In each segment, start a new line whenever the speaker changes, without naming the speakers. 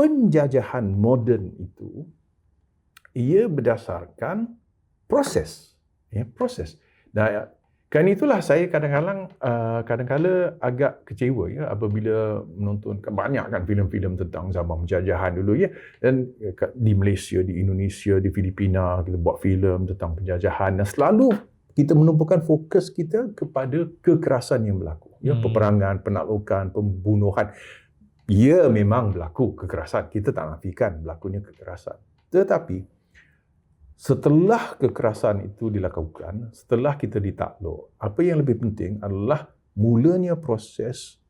penjajahan moden itu ia berdasarkan proses, proses. Dan kan itulah saya kadang-kala agak kecewa apabila menonton banyak kan filem-filem tentang zaman penjajahan dulu dan di Malaysia, di Indonesia, di Filipina kita buat filem tentang penjajahan dan selalu kita menumpukan fokus kita kepada kekerasan yang berlaku. Peperangan, penaklukan, pembunuhan. Ya, memang berlaku kekerasan. Kita tak nafikan berlakunya kekerasan. Tetapi setelah kekerasan itu dilakukan, setelah kita ditakluk, apa yang lebih penting adalah mulanya proses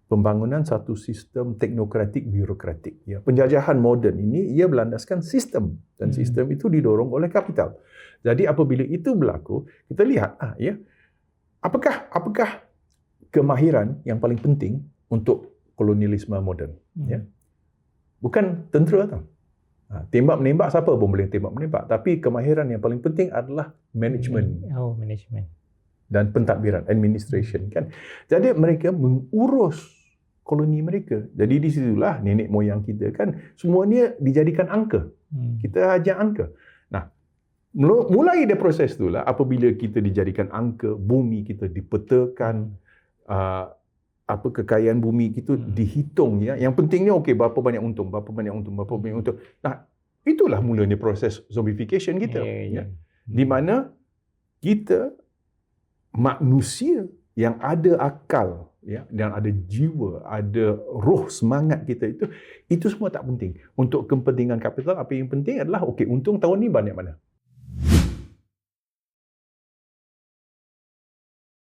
pembangunan satu sistem teknokratik birokratik. Penjajahan moden ini ia berlandaskan sistem dan sistem itu didorong oleh kapital. Jadi apabila itu berlaku, kita lihat apakah kemahiran yang paling penting untuk kolonialisme moden. Bukan tentera tau. Tembak-menembak siapa pun boleh tembak-menembak, tapi kemahiran yang paling penting adalah management.
Management.
Dan pentadbiran, administration kan. Jadi mereka mengurus koloni mereka. Jadi di situlah nenek moyang kita kan semuanya dijadikan angka. Kita ajar angka. Nah, mulai dari proses itulah apabila kita dijadikan angka, bumi kita dipetakan, kekayaan bumi kita dihitung Yang pentingnya berapa banyak untung. Nah, itulah mulanya proses zombification kita. Di mana kita manusia yang ada akal dan ada jiwa, ada roh semangat kita itu semua tak penting. Untuk kepentingan kapital apa yang penting adalah untung tahun ni banyak mana.